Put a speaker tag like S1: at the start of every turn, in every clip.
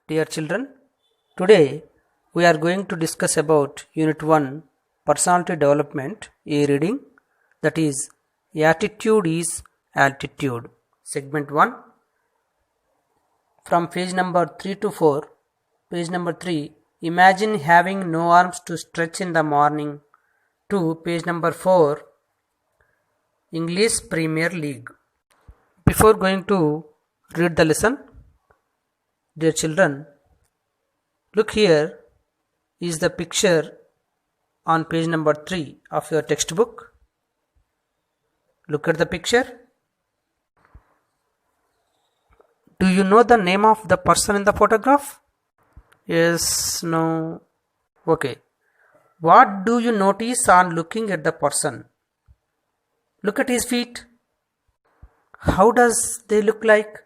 S1: Dear children, today we are going to discuss about Unit 1 Personality Development, a reading, that is Attitude is Altitude. Segment 1 from page number 3 to 4. Page number 3, imagine having no arms to stretch in the morning. To page number 4, English Premier League. Before going to read the lesson, dear children, look, here is the picture on page number 3 of your textbook. Look at the picture. Do you know the name of the person in the photograph? Yes, no. Okay. What do you notice on looking at the person? Look at his feet. How does they look like?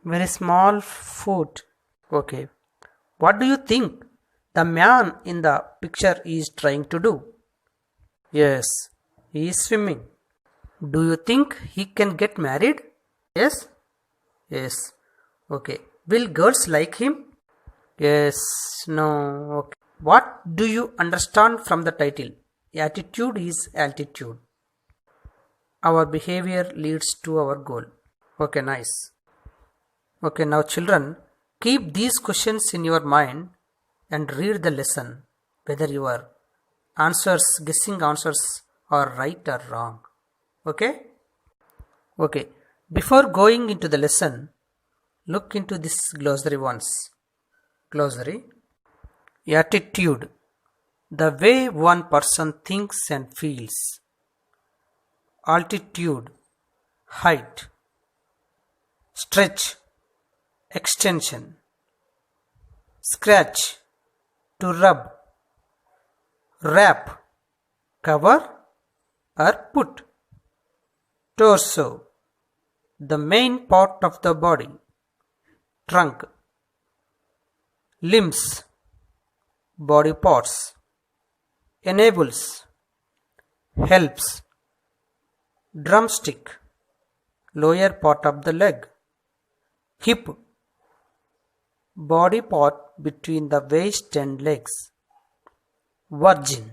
S1: Very small foot. Okay. What do you think the man in the picture is trying to do? Yes, he is swimming. Do you think he can get married? Yes. Yes. Okay. Will girls like him? Yes. No. Okay. What do you understand from the title? Attitude is altitude. Our behavior leads to our goal. Okay, nice. Okay, now children, keep these questions in your mind and read the lesson, whether your guessing answers are right or wrong. Okay? Okay. Before going into the lesson, look into this glossary once. Glossary. Attitude. The way one person thinks and feels. Altitude. Height. Stretch. Extension. Scratch. To rub. Wrap. Cover or put. Torso. The main part of the body. Trunk. Limbs. Body parts. Enables. Helps. Drumstick. Lower part of the leg. Hip. Body part between the waist and legs. Virgin.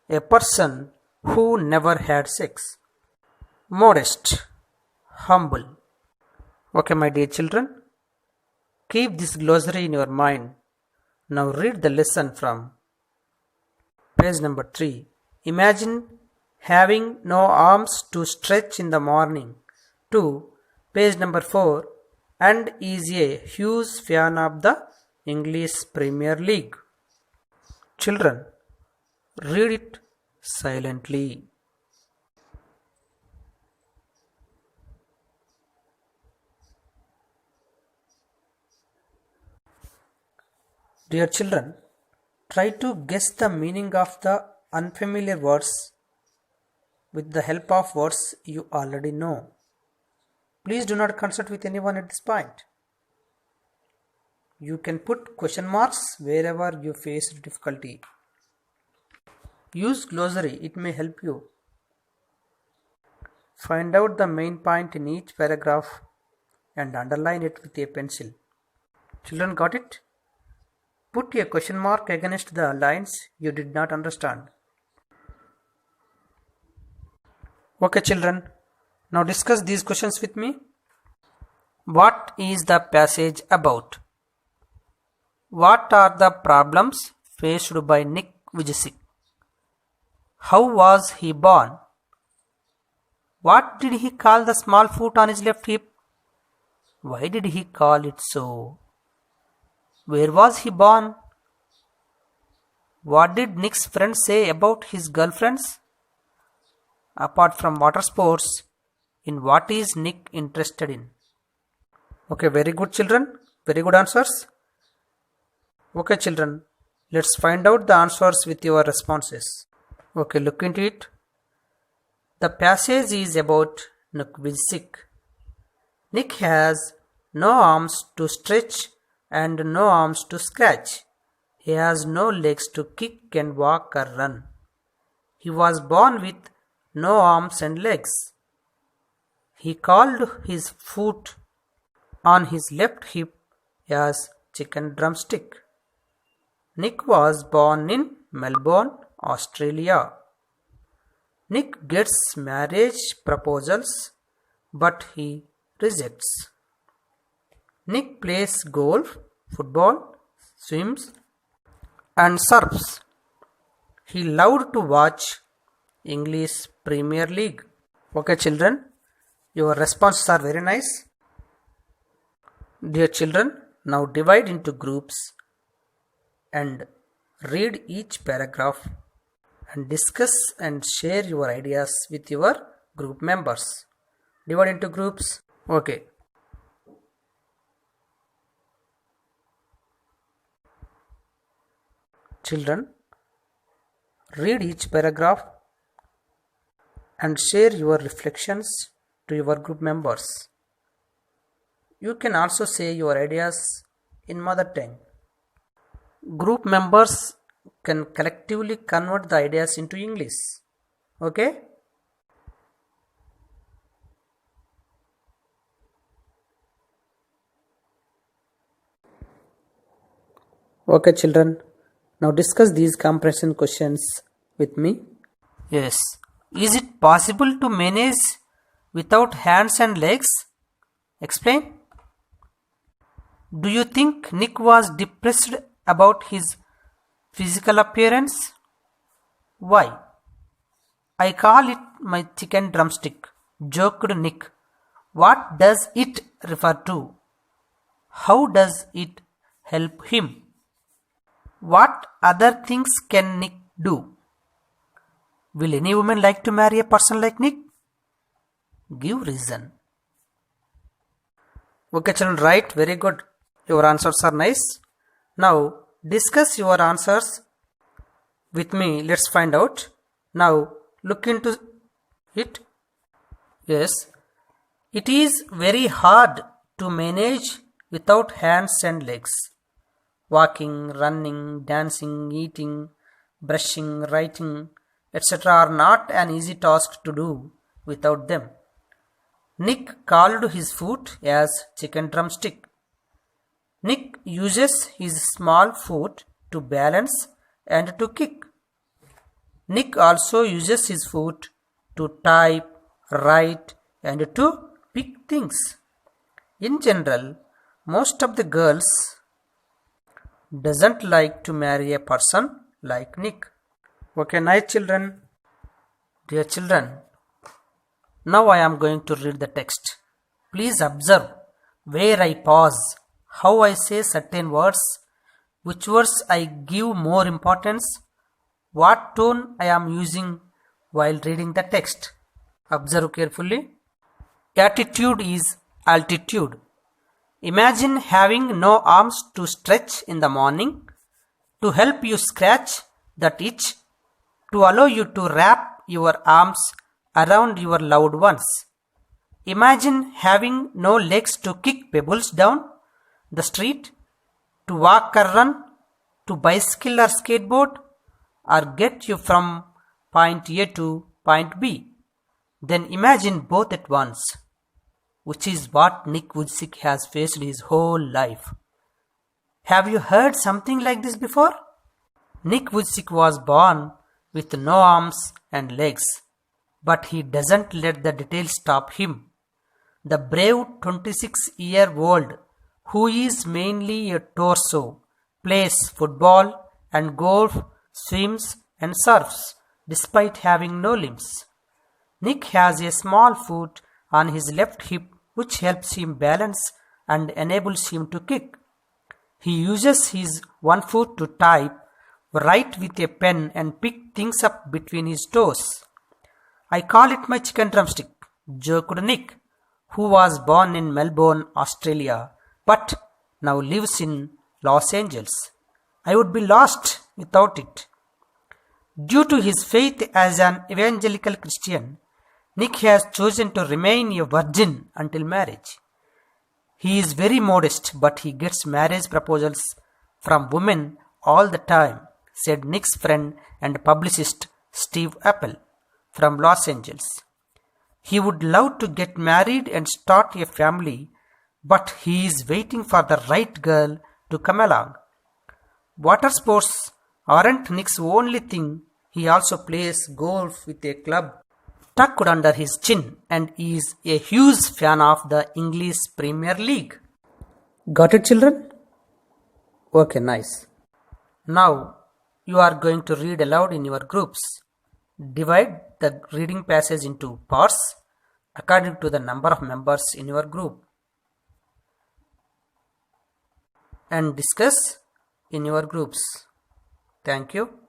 S1: A person who never had sex. Modest. Humble. Okay, my dear children, keep this glossary in your mind. Now read the lesson from page number 3. Imagine having no arms to stretch in the morning. To page number 4, and is a huge fan of the English Premier League. Children, read it silently. Dear children, try to guess the meaning of the unfamiliar words with the help of words you already know. Please do not consult with anyone at this point. You can put question marks wherever you face difficulty. Use glossary, it may help you. Find out the main point in each paragraph and underline it with a pencil. Children, got it? Put a question mark against the lines you did not understand. Okay, children, now discuss these questions with me. What is the passage about? What are the problems faced by Nick Vujicic? How was he born? What did he call the small foot on his left hip? Why did he call it so? Where was he born? What did Nick's friends say about his girlfriends? Apart from water sports, in what is Nick interested in? Okay, very good children. Very good answers. Okay children, let's find out the answers with your responses. Okay, look into it. The passage is about Nick Vujicic. Nick has no arms to stretch and no arms to scratch. He has no legs to kick and walk or run. He was born with no arms and legs. He called his foot on his left hip as chicken drumstick. Nick was born in Melbourne, Australia. Nick gets marriage proposals, but he rejects. Nick plays golf, football, swims, and surfs. He loved to watch English Premier League. Okay, children, your responses are very nice. Dear children, now divide into groups and read each paragraph and discuss and share your ideas with your group members. Divide into groups. Okay. Children, read each paragraph and share your reflections to your group members. You can also say your ideas in mother tongue. Group members can collectively convert the ideas into English. Okay? Okay, children. Now discuss these comprehension questions with me. Yes. Is it possible to manage without hands and legs? Explain. Do you think Nick was depressed about his physical appearance? Why? I call it my chicken drumstick, joked Nick. What does it refer to? How does it help him? What other things can Nick do? Will any woman like to marry a person like Nick? Give reason. Okay, children, right? Very good. Your answers are nice. Now, discuss your answers with me. Let's find out. Now, look into it. Yes, it is very hard to manage without hands and legs. Walking, running, dancing, eating, brushing, writing, etc. are not an easy task to do without them. Nick called his food as chicken drumstick. Nick uses his small foot to balance and to kick. Nick also uses his foot to type, write, and to pick things. In general, most of the girls doesn't like to marry a person like Nick. Okay, nice children. Dear children, now I am going to read the text. Please observe where I pause, how I say certain words, which words I give more importance, what tone I am using while reading the text. Observe carefully. Attitude is altitude. Imagine having no arms to stretch in the morning, to help you scratch that itch, to allow you to wrap your arms around your loved ones. Imagine having no legs to kick pebbles down the street, to walk or run, to bicycle or skateboard, or get you from point A to point B. Then imagine both at once, which is what Nick Vujicic has faced his whole life. Have you heard something like this before? Nick Vujicic was born with no arms and legs, but he doesn't let the details stop him. The brave 26-year-old, who is mainly a torso, plays football and golf, swims and surfs, despite having no limbs. Nick has a small foot on his left hip which helps him balance and enables him to kick. He uses his one foot to type, write with a pen and pick things up between his toes. I call it my chicken drumstick, joked Nick, who was born in Melbourne, Australia, but now lives in Los Angeles. I would be lost without it. Due to his faith as an evangelical Christian, Nick has chosen to remain a virgin until marriage. He is very modest, but he gets marriage proposals from women all the time, said Nick's friend and publicist Steve Appel from Los Angeles. He would love to get married and start a family, but he is waiting for the right girl to come along. Water sports aren't Nick's only thing. He also plays golf with a club tucked under his chin and is a huge fan of the English Premier League. Got it, children? Okay, nice. Now you are going to read aloud in your groups. Divide the reading passage into parts according to the number of members in your group and discuss in your groups. Thank you.